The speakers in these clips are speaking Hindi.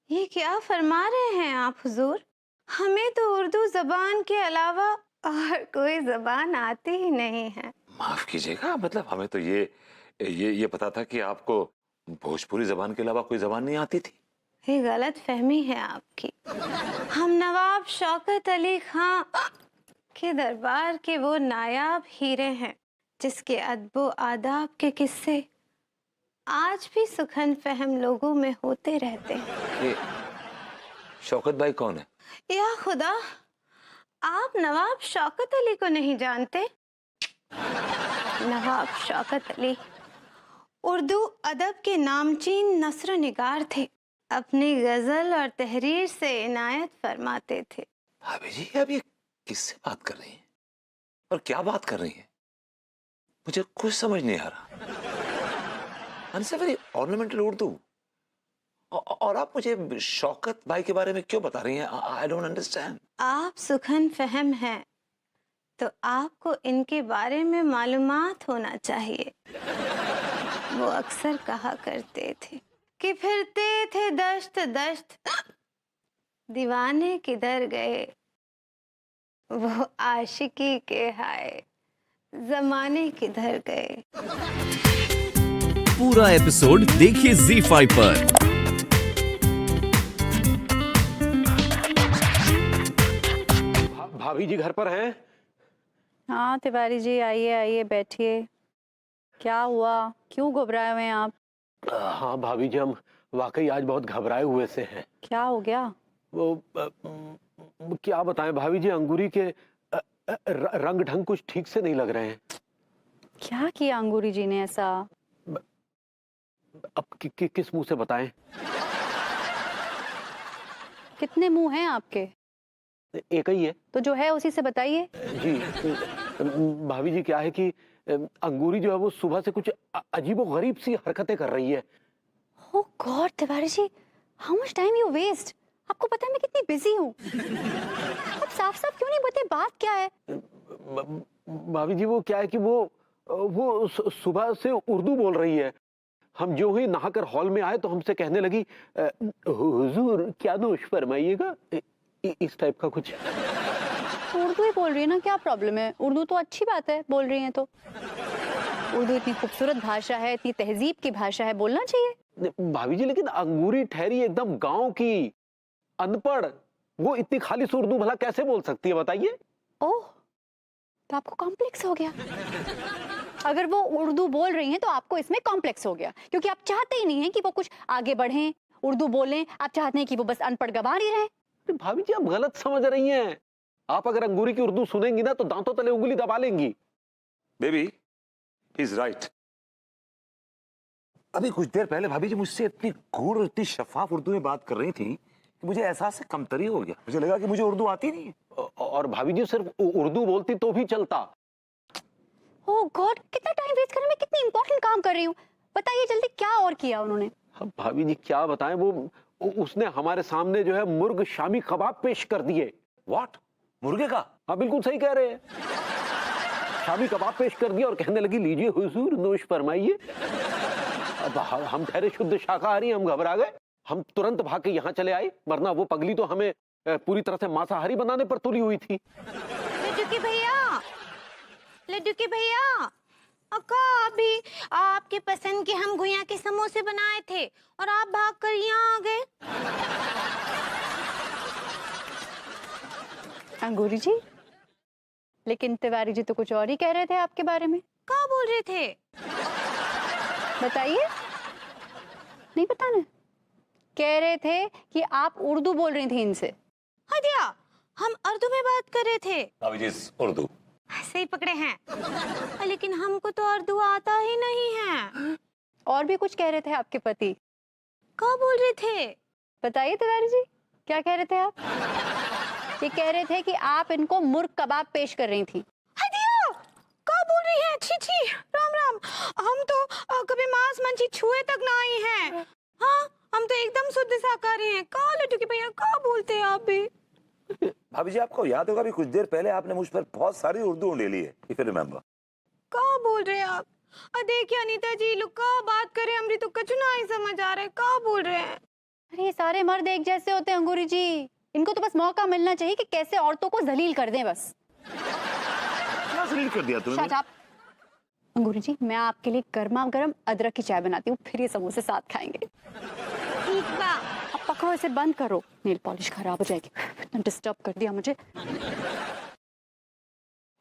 ये क्या फरमा रहे हैं आप हुजूर? हमें तो उर्दू जबान के अलावा और कोई जबान आती ही नहीं है। माफ कीजिएगा, मतलब हमें तो ये पता था कि आपको भोजपुरी जबान के अलावा कोई जबान नहीं आती थी। ये गलत फहमी है आपकी। हम नवाब शौकत अली खां के दरबार के वो नायाब हीरे हैं जिसके अदबो आदाब के किस्से आज भी सुखन फहम लोगों में होते रहते हैं। ये शौकत भाई कौन है? या खुदा, आप नवाब शौकत अली को नहीं जानते? नवाब शौकत अली उर्दू अदब के नामचीन नस्र निगार थे। अपनी गजल और तहरीर से इनायत फरमाते थे। भाभी जी, अब ये किससे बात कर रही हैं और क्या बात कर रही हैं? मुझे कुछ समझ नहीं आ रहा। Very ornamental Urdu. और आप मुझे शौकत भाई के बारे में क्यों बता रही हैं? I don't understand. आप सुखन फहम हैं तो आपको इनके बारे में मालूमात होना चाहिए। वो अक्सर कहा करते थे कि फिरते थे दश्त दश्त, दीवाने किधर गए, वो आशिकी के हाय जमाने किधर गए। पूरा एपिसोड देखिए ZEE5 पर। भाभी जी घर पर हैं? हाँ तिवारी जी, आइए आइए बैठिए। क्या हुआ, क्यों घबराए हुए हैं आप? हाँ भाभी जी, हम वाकई आज बहुत घबराए हुए से हैं। क्या हो गया? वो क्या बताएं भाभी जी, अंगूरी के रंग ढंग कुछ ठीक से नहीं लग रहे हैं। क्या किया अंगूरी जी ने ऐसा? अब किस मुंह से बताएं? कितने मुंह हैं आपके? एक ही है। तो जो है उसी से बताइए। जी भाभी जी, क्या है कि अंगूरी जो है वो सुबह से कुछ अजीबो गरीब सी हरकतें कर रही है। Oh god Tiwari ji, how much time you waste. आपको पता है मैं कितनी बिजी हूँ। आप साफ साफ क्यों नहीं बताते, बात क्या है? भाभी जी, वो क्या है कि वो सुबह से उर्दू बोल रही है। हम जो ही नहाकर हॉल में आए तो हमसे कहने लगी, हुजूर क्या नोश फरमाइएगा, इस टाइप का कुछ। उर्दू ही बोल रही है ना, क्या प्रॉब्लम है? उर्दू तो अच्छी बात है, बोल रही है तो। उर्दू इतनी खूबसूरत भाषा है, इतनी तहजीब की भाषा है, बोलना चाहिए। भाभी जी, लेकिन अंगूरी ठहरी एकदम गांव की, अनपढ़, वो इतनी खालिश उर्दू भला कैसे बोल सकती है बताइए? ओह, तो आपको कॉम्प्लेक्स हो गया। अगर वो उर्दू बोल रही हैं तो आपको इसमें कॉम्प्लेक्स हो गया, क्योंकि आप चाहते ही नहीं हैं कि वो कुछ आगे बढ़ें, उर्दू बोलें। आप चाहते हैं कि वो बस अनपढ़ गंवार ही रहें। भाभी जी, आप गलत समझ रही हैं। आप अगर अंगूरी की उर्दू सुनेंगी ना तो दांतों तले उंगली दबा लेंगी। Baby, he is right. अभी कुछ देर पहले भाभी जी मुझसे इतनी गूढ़ और इतनी शफाफ उर्दू में बात कर रही थी कि मुझे एहसास कमतरी हो गया। मुझे लगा कि मुझे उर्दू आती नहीं है। और भाभी जी, सिर्फ उर्दू बोलती तो भी चलता। ओह गॉड, कितना टाइम वेस्ट कर रहे हैं, मैं कितनी इंपॉर्टेंट काम कर रही हूँ। बताइए जल्दी, क्या और किया उन्होंने? अब भाभी जी क्या बताएं, उसने हमारे सामने जो है मुर्ग शामी कबाब पेश कर दिए। व्हाट? मुर्गे का? हाँ बिल्कुल सही कह रहे हैं। शामी कबाब पेश कर दिया और कहने लगी, लीजिए हुजूर नोश फरमाइए। अब हम ठहरे शुद्ध शाकाहारी, हम घबरा गए। हम तुरंत भाग के यहाँ चले आए, वरना वो पगली तो हमें पूरी तरह से मांसाहारी बनाने पर तुली हुई थी। लड्डू के भैया, अक्का, अभी आपके पसंद के हम गुइया के समोसे बनाए थे और आप भागकर यहाँ आ गए। अंगूरी जी, लेकिन तिवारी जी तो कुछ और ही कह रहे थे आपके बारे में। क्या बोल रहे थे? बताइए। नहीं बताना? कह रहे थे कि आप उर्दू बोल रही थी इनसे। हदिया, हम उर्दू में बात कर रहे थे। भाभी जी, उर्दू सही पकड़े हैं। लेकिन हमको तो उर्दू आता ही नहीं है। और भी कुछ कह रहे थे आपके पति। क्या बोल रहे थे? बताइए तिवारी जी, क्या कह रहे थे आप? ये कह रहे थे कि आप इनको मुर्ग कबाब पेश कर रही थी। हदिया, क्या बोल रही हैं? छी छी, राम राम। हम तो कभी मांस मच्छी छुए तक ना आई हैं। हाँ, हम तो एकदम शुद्ध शाकाहारी हैं। का लड्डू के भैया, क्या बोलते हैं आप भी? भाभी जी, आपको याद होगा, अभी कुछ देर पहले आपने मुझ पर बहुत सारी उर्दू ले ली है, इफ यू रिमेंबर। क्या बोल रहे हैं आप? देखिए अनीता जी, लोग का बात करे, हमरी तो कछु ना ही समझ आ रहा है। क्या बोल रहे हैं? अरे ये सारे मर्द एक जैसे होते हैं अंगूरी जी, इनको तो बस मौका मिलना चाहिए कि कैसे औरतों को जलील कर दें बस। क्या जलील कर दिया तूने? Shut up. अंगूरी जी, मैं आपके लिए गर्मा गर्म अदरक की चाय बनाती हूँ, फिर ये समोसे साथ खाएंगे। ठीक बा। अब पकड़ो, इसे बंद करो, नेल पॉलिश खराब हो जाएगी। इतना डिस्टर्ब कर दिया मुझे।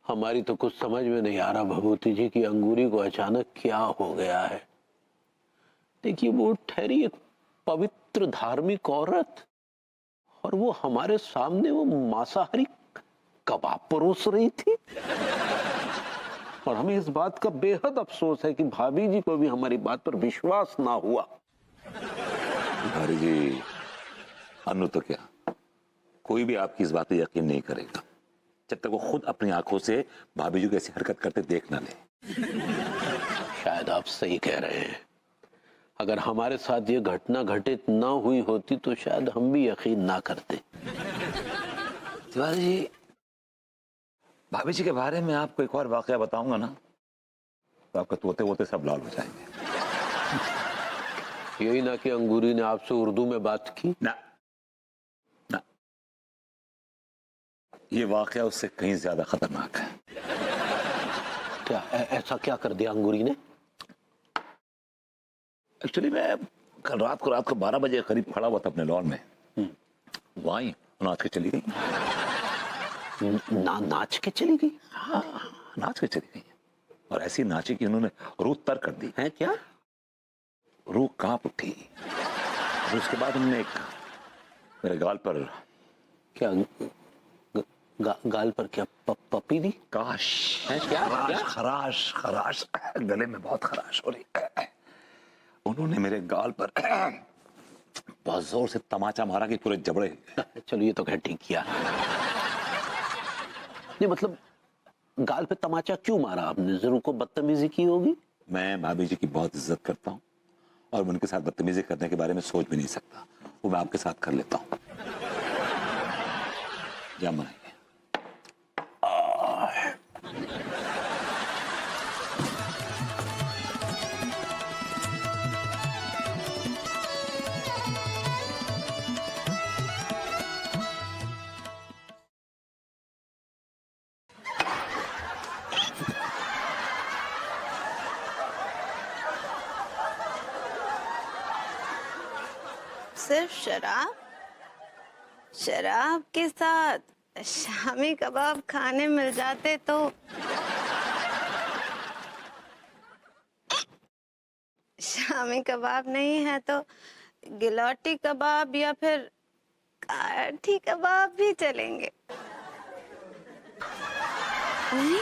हमारी तो कुछ समझ में नहीं आ रहा भभूति जी कि अंगूरी को अचानक क्या हो गया है। देखिए, वो ठहरी एक पवित्र धार्मिक औरत और वो हमारे सामने वो मांसाहारी कबाब परोस रही थी। और हमें इस बात का बेहद अफसोस है कि भाभी जी को भी हमारी बात पर विश्वास ना हुआ। भाभी जी, अनु तो क्या, कोई भी आपकी इस बात पे यकीन नहीं करेगा जब तक वो खुद अपनी आंखों से भाभी जी को ऐसी हरकत करते देख ना ले। शायद आप सही कह रहे हैं। अगर हमारे साथ ये घटना घटित ना हुई होती तो शायद हम भी यकीन ना करते। तिवारी जी, भाभी जी के बारे में आपको एक और वाकया बताऊंगा ना तो आपके तोते वोते सब लाल हो जाएंगे। यही ना कि अंगूरी ने आपसे उर्दू में बात की। ना ना, ये वाकया उससे कहीं ज्यादा खतरनाक है। क्या ऐसा क्या कर दिया अंगूरी ने? एक्चुअली मैं कल रात को 12 बजे करीब खड़ा हुआ था अपने लॉन में। वो आई, नाच के चली गई। नाच के चली गई? हाँ, नाच के चली गई और ऐसी नाची कि उन्होंने रूह तर कर दी। है क्या? रूह कांप उठी और उसके बाद उन्होंने एक मेरे गाल पर क्या गाल पर क्या पप्पी दी? काश है क्या? खराश खराश गले में बहुत खराश हो रही। उन्होंने मेरे गाल पर बहुत जोर से तमाचा मारा कि पूरे जबड़े। चलो ये तो खैर ठीक किया। नहीं मतलब गाल पे तमाचा क्यों मारा आपने? जरूर को बदतमीजी की होगी। मैं भाभी जी की बहुत इज्जत करता हूँ और मैं उनके साथ बदतमीजी करने के बारे में सोच भी नहीं सकता। वो मैं आपके साथ कर लेता हूँ। क्या मनाइए? सिर्फ शराब? शराब के साथ शामी कबाब खाने मिल जाते तो शामी कबाब नहीं है तो गिलौटी कबाब या फिर काठी कबाब भी चलेंगे। नहीं?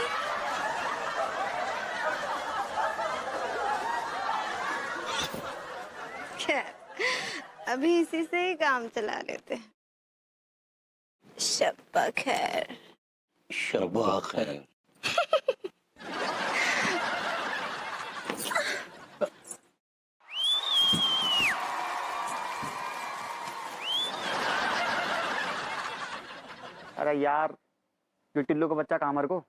खैर, अभी इसी से ही काम चला लेते हैं। शब्बा खैर। शब्बा खैर। अरे यार, जो टिल्लू का बच्चा कामर को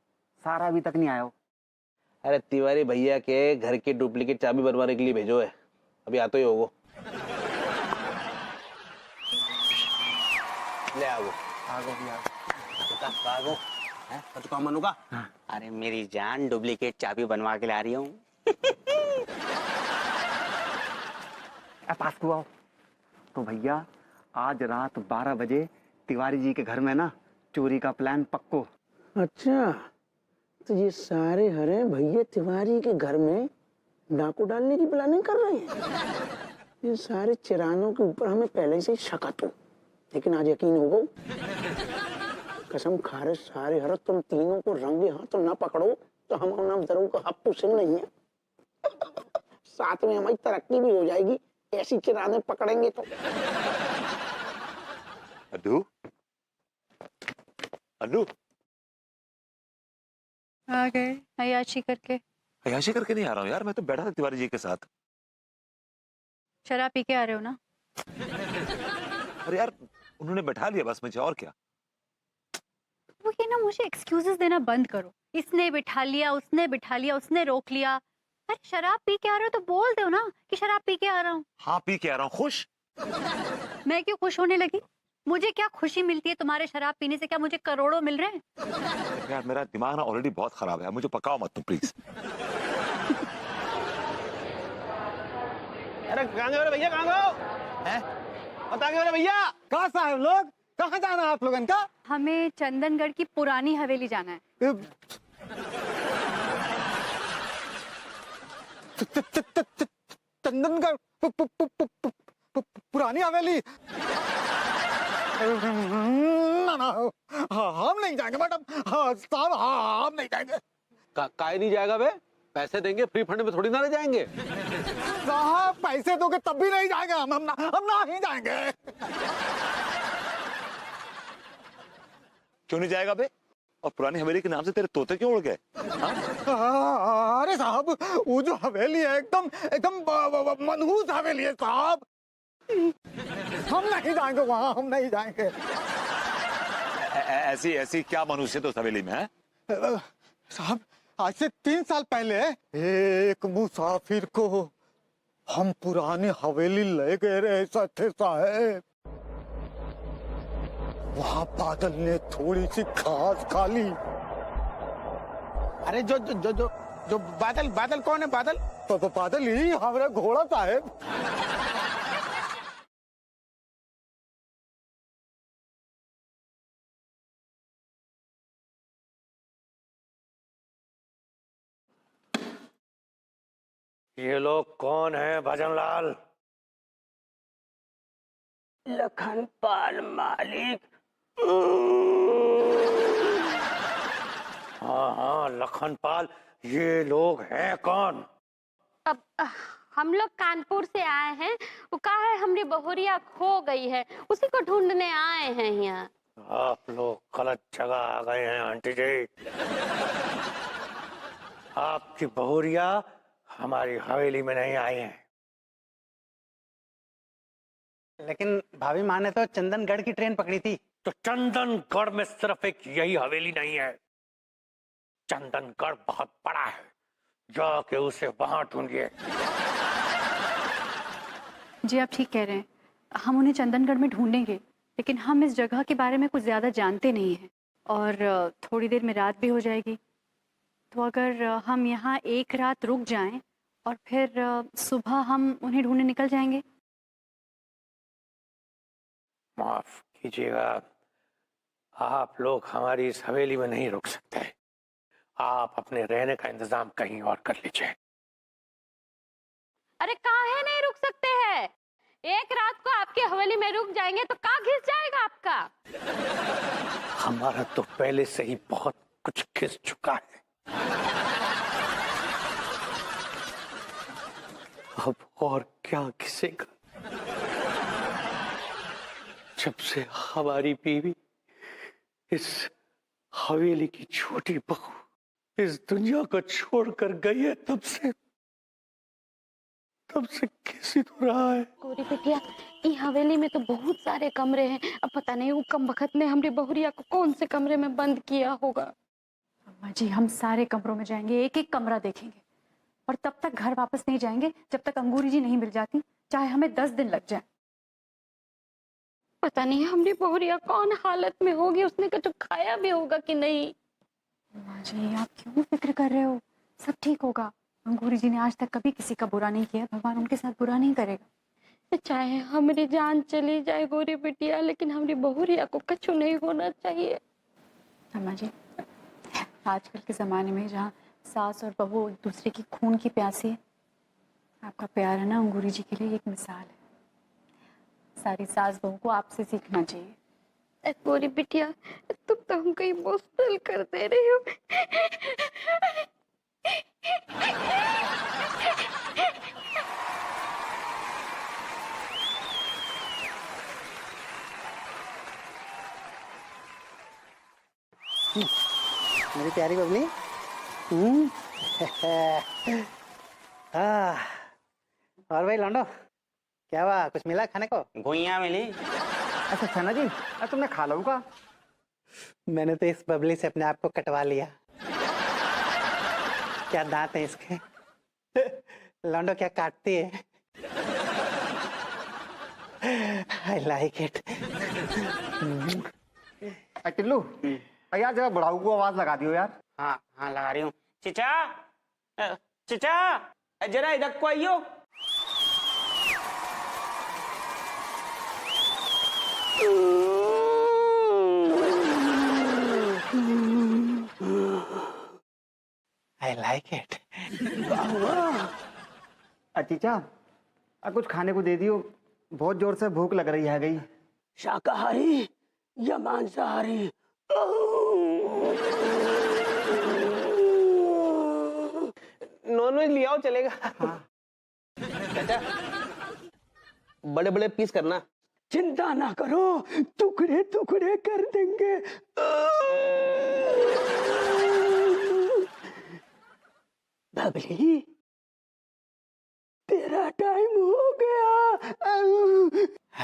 सारा अभी तक नहीं आया हो। अरे तिवारी भैया के घर की डुप्लीकेट चाबी बनवाने के लिए भेजो है, अभी आता ही होगा। ले आओ। आगो भी आगो। हैं तो काम मनूगा? अरे मेरी जान, डुप्लीकेट चाबी बनवा के ला रही हूँ। पास को आओ। तो भैया आज रात 12 बजे तिवारी जी के घर में ना चोरी का प्लान पक्को। अच्छा, तो ये सारे हरे भैया तिवारी के घर में डाकू डालने की प्लानिंग कर रहे हैं। ये सारे चिरानों के ऊपर हमें पहले से ही शक था, लेकिन आज यकीन हो गया। कसम खा रहे सारे हर तुम तीनों को रंगे हाथों ना पकड़ो तो हमारा नाम जरूर का हप्पू सिंह नहीं है। साथ में हमारी तरक्की भी हो जाएगी, ऐसी चिराने पकड़ेंगे तो। अनु, अनु, आ गए अयाशी करके। अयाशी करके नहीं आ रहा हूँ यार, मैं तो बैठा था तिवारी जी के साथ। शराब पी के आ रहे हो ना? अरे यार, उन्होंने बैठा लिया बस मुझे, और क्या। वो ये ना मुझे एक्सक्यूजेस देना बंद करो। इसने बिठा लिया, उसने बिठा लिया, उसने रोक लिया। अरे शराब पी के आ रहे हो तो बोल दो ना कि शराब पी के आ रहा हूँ। हाँ, पी के आ रहा हूँ। खुश मैं क्यों खुश होने लगी? मुझे क्या खुशी मिलती है तुम्हारे शराब पीने से? क्या मुझे करोड़ों मिल रहे हैं? यार मेरा दिमाग ना ऑलरेडी बहुत खराब है, मुझे पकाओ मत तुम प्लीज। अरे कहाँ गए भैया, कहाँ गए हैं? बता गए भैया। कहाँ साहब लोग, कहाँ जाना है आप लोगन का? हमें चंदनगढ़ की पुरानी हवेली जाना है। चंदनगढ़ पुरानी हवेली? ना हम नहीं जाएंगे मैडम। साहब हम नहीं जाएंगे। काहे नहीं जाएगा बे? पैसे देंगे, फ्री फंड में थोड़ी ना रह जाएंगे। साहब पैसे दोगे तब भी नहीं जाएंगे हम ना ही जाएंगे। क्यों नहीं जाएगा बे? और पुरानी हवेली के नाम से तेरे तोते क्यों उड़ गए? अरे साहब वो जो हवेली है एकदम एकदम मनहूस हवेली है साहब। हम नहीं जाएंगे वहाँ, हम नहीं जाएंगे। ऐसी ऐसी क्या मनुष्य तो उस हवेली में है? साहब आज से 3 साल पहले एक मुसाफिर को हम पुरानी हवेली ले गए रहे थे साहब। वहाँ बादल ने थोड़ी सी घास खा ली। अरे जो जो जो जो जो बादल बादल कौन है? बादल तो बादल ही हमारा घोड़ा साहब। ये लोग कौन है भजनलाल? लखनपाल मालिक। हाँ हाँ लखनपाल, ये लोग हैं कौन? अब हम लोग कानपुर से आए हैं। वो कहा है हमारी बहुरिया खो गई है, उसी को ढूंढने आए हैं यहाँ। आप लोग गलत जगह आ गए हैं आंटी जी। आपकी बहुरिया हमारी हवेली में नहीं आई है। लेकिन भाभी माँ ने तो चंदनगढ़ की ट्रेन पकड़ी थी। तो चंदनगढ़ में सिर्फ एक यही हवेली नहीं है, चंदनगढ़ बहुत बड़ा है, जाके उसे वहां ढूंढिए। जी आप ठीक कह रहे हैं, हम उन्हें चंदनगढ़ में ढूंढेंगे, लेकिन हम इस जगह के बारे में कुछ ज़्यादा जानते नहीं हैं और थोड़ी देर में रात भी हो जाएगी। तो अगर हम यहाँ एक रात रुक जाएं और फिर सुबह हम उन्हें ढूंढने निकल जाएंगे। माफ कीजिएगा, आप लोग हमारी इस हवेली में नहीं रुक सकते। आप अपने रहने का इंतजाम कहीं और कर लीजिए। अरे काहे नहीं रुक सकते हैं? एक रात को आपकी हवेली में रुक जाएंगे तो कहाँ घिस जाएगा आपका? हमारा तो पहले से ही बहुत कुछ घिस चुका है। अब और क्या घिसेगा? जब से हमारी बीवी इस हवेली की छोटी बहू इस दुनिया को छोड़कर गई है, तब से किसी तो रहा है। गोरी बिटिया, ये हवेली में तो बहुत सारे कमरे हैं। अब पता नहीं वो कम बखत ने हमारी बहुरिया को कौन से कमरे में बंद किया होगा। अम्मा जी हम सारे कमरों में जाएंगे, एक एक कमरा देखेंगे और तब तक घर वापस नहीं जाएंगे जब तक अंगूरी जी नहीं मिल जाती, चाहे हमें 10 दिन लग जाए। पता नहीं हमारी बहुरिया कौन हालत में होगी, उसने कुछ खाया भी होगा कि नहीं। अम्मा जी आप क्यों फिक्र कर रहे हो, सब ठीक होगा। अंगूरी जी ने आज तक कभी किसी का बुरा नहीं किया, भगवान उनके साथ बुरा नहीं करेगा। चाहे हमारी जान चली जाए गोरी बिटिया, लेकिन हमारी बहुरिया को कछु नहीं होना चाहिए। अम्मा जी आजकल के ज़माने में जहाँ सास और बहू एक दूसरे की खून की प्यासी है, आपका प्यार है ना अंगूरी जी के लिए एक मिसाल है। सारी सास बहू को आपसे सीखना चाहिए। गोरी बिटिया तुम तो हमको इमोशनल कर दे रही हो। मेरी प्यारी बबली। और भाई लौंडो, क्या हुआ, कुछ मिला खाने को? गुइया मिली। अच्छा सना जी तुमने खा लो का? मैंने तो इस बबली से अपने आप को कटवा लिया। क्या दांत है इसके। लौंडो क्या काटती है। आई लाइक इट। टिल्लू यार जरा बुढ़ाऊ को आवाज लगा दियो यार। हाँ हाँ लगा रही हूँ। चिचा चिचा जरा इधर को आइयो। आई लाइक इट। चीचा कुछ खाने को दे दियो, बहुत जोर से भूख लग रही है गई। शाकाहारी या मांसाहारी? नॉनवेज ले आओ चलेगा। चाचा बड़े बड़े पीस करना। चिंता ना करो, टुकड़े टुकड़े कर देंगे। बबली तेरा टाइम हो गया।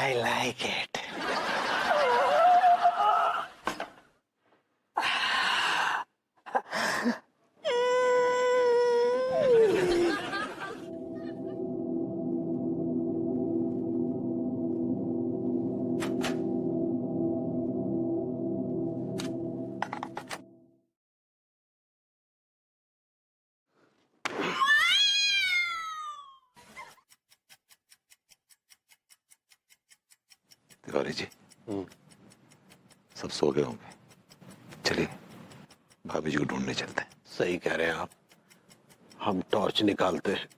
I like it. Tiwari ji सब सो गए होंगे, चलिए भाभी जी को ढूंढने चलते हैं। सही कह रहे हैं आप, हम टॉर्च निकालते हैं।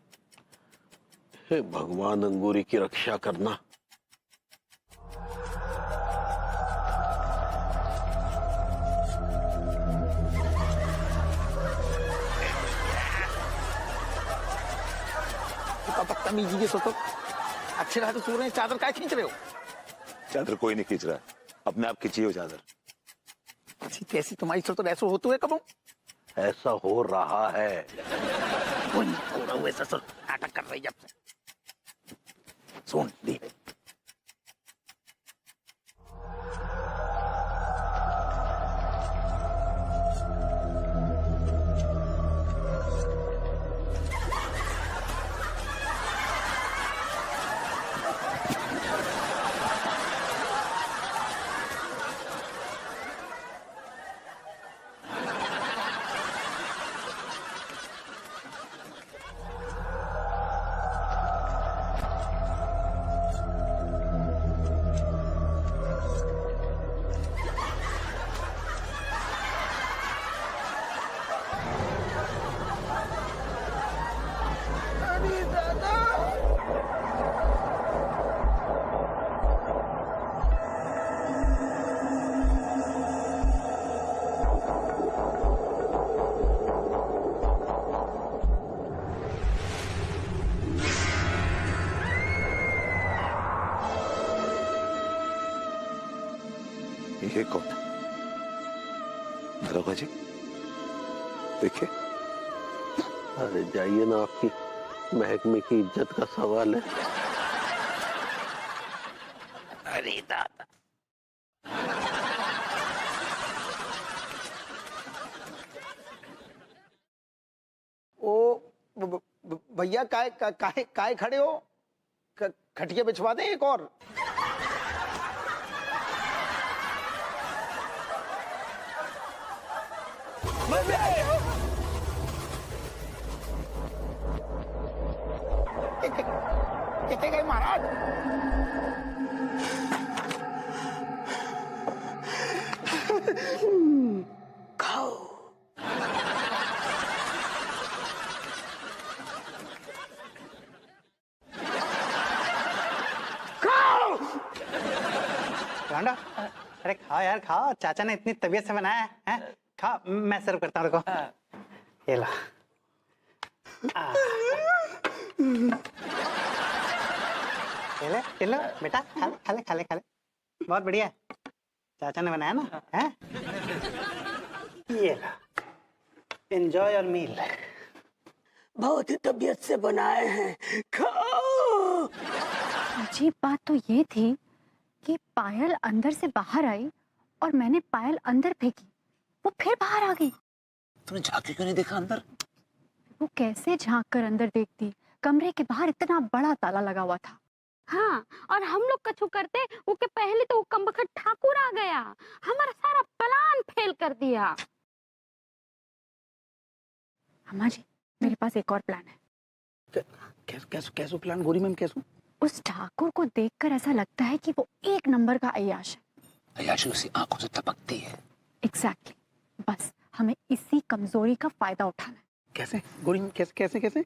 हे भगवान, अंगूरी की रक्षा करना। बदतमीजी के सोचो, अच्छे रात सो रहे हैं, चादर काय खींच रहे हो? चादर कोई नहीं खींच रहा है, अपने आप खींची हो चादर। कैसी तुम्हारी सोच ऐसा होते हुए कब? ऐसा हो रहा है। कोई नहीं हो रहा हुआ ऐसा, नाटक कर रही जब से। सुन दी ये कौन है? दरोगा जी देखिए। अरे जाइए ना, आपकी महकमे की इज्जत का सवाल है। अरे दादा, ओ भैया काय खड़े हो? खटिया बिछवा दें एक और? कितने गए महाराज? खाओ। लौंडा, अरे खाओ यार खाओ, चाचा ने इतनी तबीयत से बनाया है। खाओ, मैं सर्व करता हूँ, रुको। ये लो। ले लो बेटा, खा ले। बहुत बढ़िया, चाचा ने बनाया ना, है? ये लो, एंजॉय योर मील। बहुत ही तबीयत से बनाए हैं, खाओ। अजीब बात तो ये थी कि पायल अंदर से बाहर आई और मैंने पायल अंदर फेंकी, वो फिर बाहर आ गई। तूने झांक के क्यों नहीं देखा अंदर? वो कैसे झांक कर अंदर देखती? कमरे के बाहर इतना बड़ा ताला लगा हुआ था। हाँ, और हम लोग कछु करते वो के पहले तो वो कमबख्त ठाकुर आ गया, हमारा सारा प्लान फेल कर दिया। अम्मा जी, मेरे पास एक और प्लान है। कैसो प्लान गोरी मैम, कैसो? उस ठाकुर को देखकर ऐसा लगता है कि वो एक नंबर का अय्याश है। अय्याशी उसी आंखों से टपकती है। एग्जैक्टली, बस हमें इसी कमजोरी का फायदा उठाना है। कैसे गोरी मैम, कैसे?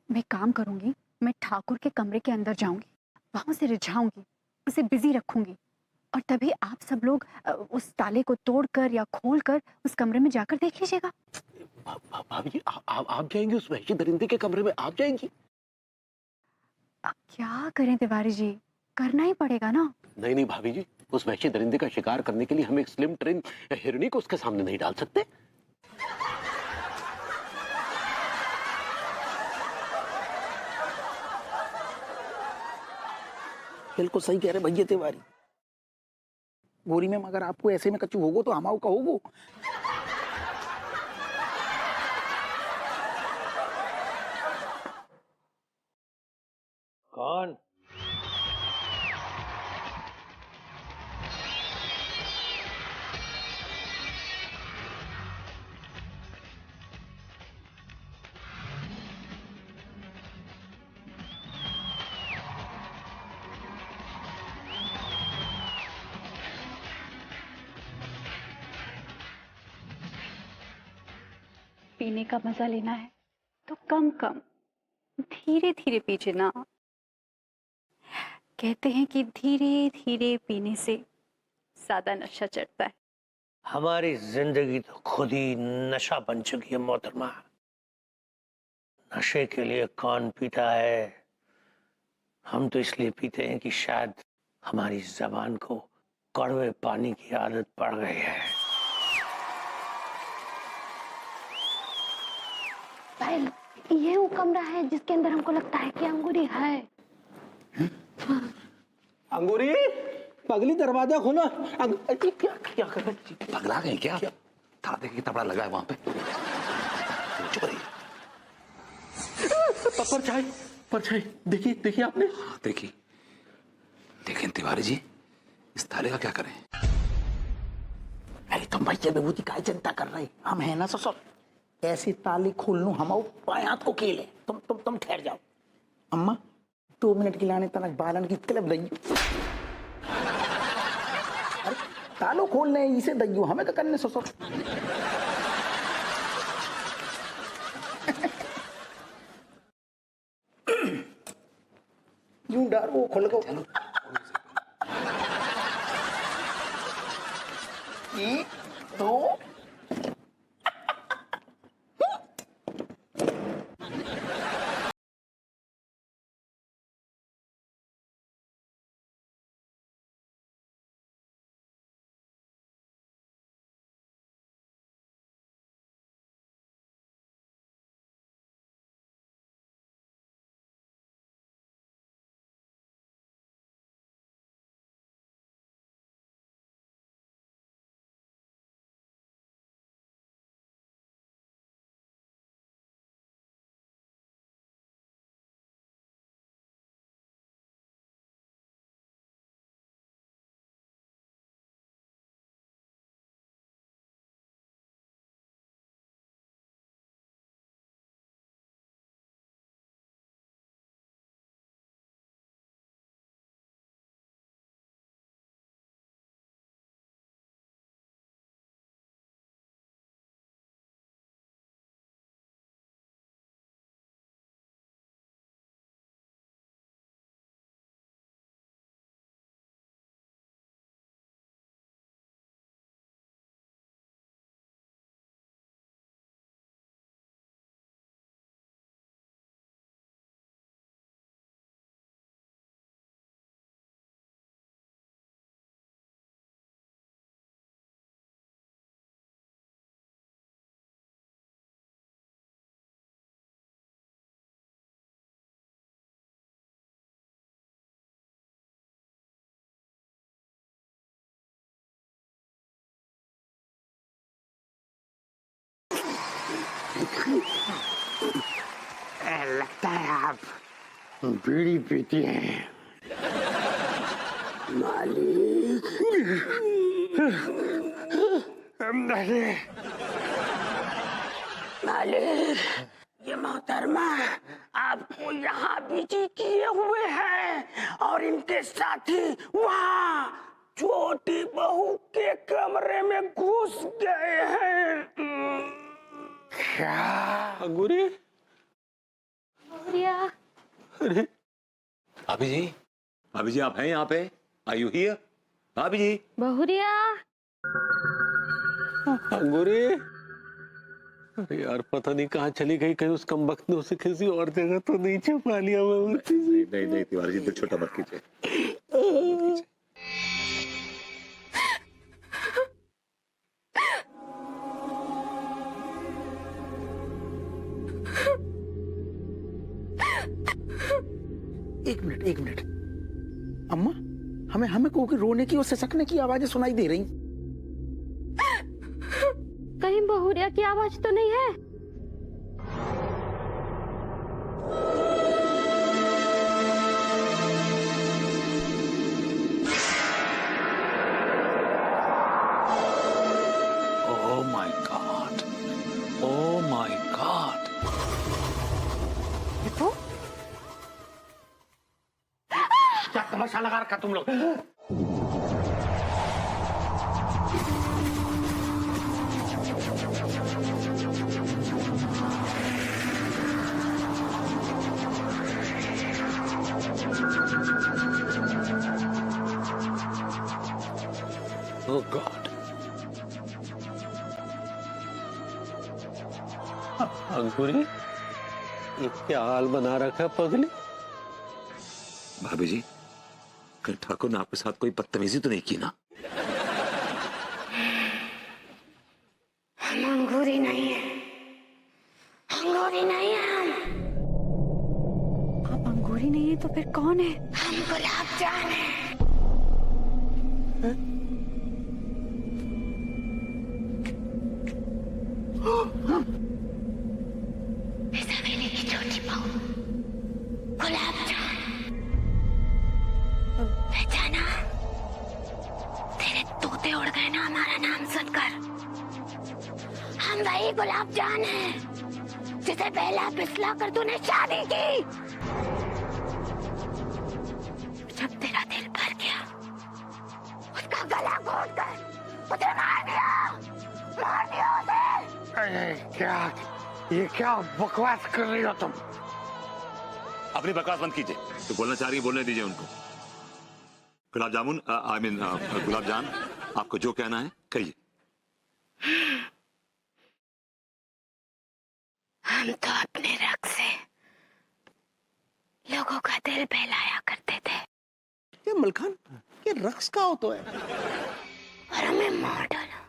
मैं काम करूंगी, मैं ठाकुर के कमरे के अंदर जाऊंगी, वहां से रिझाऊंगी, उसे बिजी रखूंगी, और तभी आप सब लोग उस ताले को तोड़कर या खोलकर उस कमरे में जाकर देख लीजिएगा। भाभी जी, आप जाएंगी उस वहशी दरिंदे के कमरे में? आप जाएंगी? अब क्या करें तिवारी जी, करना ही पड़ेगा ना। नहीं भाभी जी, उस वहशी दरिंदे का शिकार करने के लिए हम एक स्लिम ट्रेन हिरनी को उसके सामने नहीं डाल सकते। बिल्कुल सही कह रहे भैया तिवारी। गोरी मैम, अगर आपको ऐसे में कच्चू होगो तो हमाओ कहोगो। कौन? पीने का मजा लेना है तो कम कम, धीरे धीरे पीजिए ना। कहते हैं कि धीरे धीरे पीने से ज्यादा नशा चढ़ता है। हमारी जिंदगी तो खुद ही नशा बन चुकी है मोहतरमा। नशे के लिए कौन पीता है? हम तो इसलिए पीते हैं कि शायद हमारी जबान को कड़वे पानी की आदत पड़ गई है। साहिल, ये वो कमरा है जिसके अंदर हमको लगता है कि अंगूरी है। अंगूरी, पगली दरवाजा खोलो। क्या कर रहे? पगला गए क्या? था देखिए तबड़ा लगा है वहां पे। चुप रहिए। परछाई देखिए आपने? देखिए तिवारी जी, इस ताले का क्या करें? अरे तुम भैया विभूति काय चिंता कर रहे, हम है ना ससुर। ऐसे ताले खोल लूं हम पायात को केले। तुम ठहर जाओ। अम्मा 2 मिनट की लाने तनक बालन की क्लब दइयो। अरे तालो खोलने इसे दइयो, हमें क्या करने ससुर। यूं डर वो खुल गो। एक, दो, लगता है आप बीड़ी पीती हैं। मालिक, ये मोहतरमा आपको यहाँ बिजी किए हुए हैं और इनके साथी वहाँ छोटी बहू के कमरे में घुस गए हैं। क्या अंगूरी? बहुरिया, अरे भाभी जी आप हैं यहाँ पे? Are you here? भाभी जी। बहुरिया, अंगूरी, अरे यार पता नहीं कहाँ चली गई, कहीं उस कमबख्त ने उसे किसी और जगह तो नहीं छुपा लिया। नहीं तिवारी जी, दिल छोटा मत कीजिए। एक मिनट अम्मा, हमें कोई रोने की और सिसकने की आवाजें सुनाई दे रही। कहीं बहुरिया की आवाज तो नहीं है? Oh my God! Oh my God! क्या तमाशा लगा रखा तुम लोग? Oh God! अंकुरी, ये क्या हाल बना रखा पगली? भाभी जी, कल ठाकुर ने आपके साथ कोई बदतमीजी तो नहीं की ना? हम अंगूरी नहीं है, अंगूरी नहीं है हम। आप अंगूरी नहीं है तो फिर कौन है? हम गुलाब जान है। इस हवेली की छोटी बहू गुलाब जान, पहचाना? तेरे तोते उड़ गए ना हमारा नाम सुनकर। हम वही गुलाब जान है जिसे पहला फिसला कर तूने शादी की। जब तेरा दिल भर गया, उसका गला घोट कर उसे मार दिया उसे। ये क्या बकवास कर रही हो तुम? अपनी बकवास बंद कीजिए। तो बोलना चाह रही है, बोलने दीजिए उनको। गुलाब जामुन, आई मीन गुलाब जान, आपको जो कहना है कहिए। हम तो अपने रक्त से लोगों का दिल बहलाया करते थे, ये मलखान, ये रक्स का हो तो है और हमें मार डाला।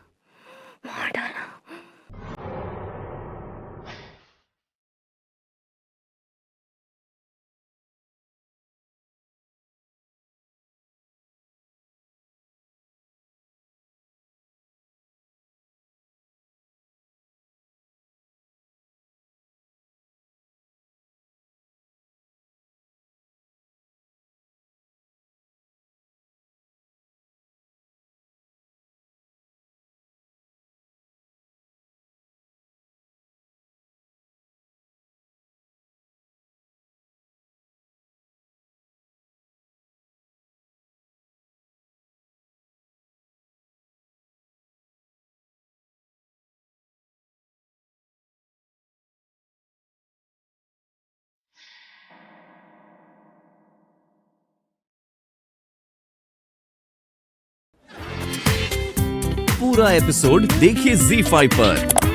पूरा एपिसोड देखिए ZEE5 पर।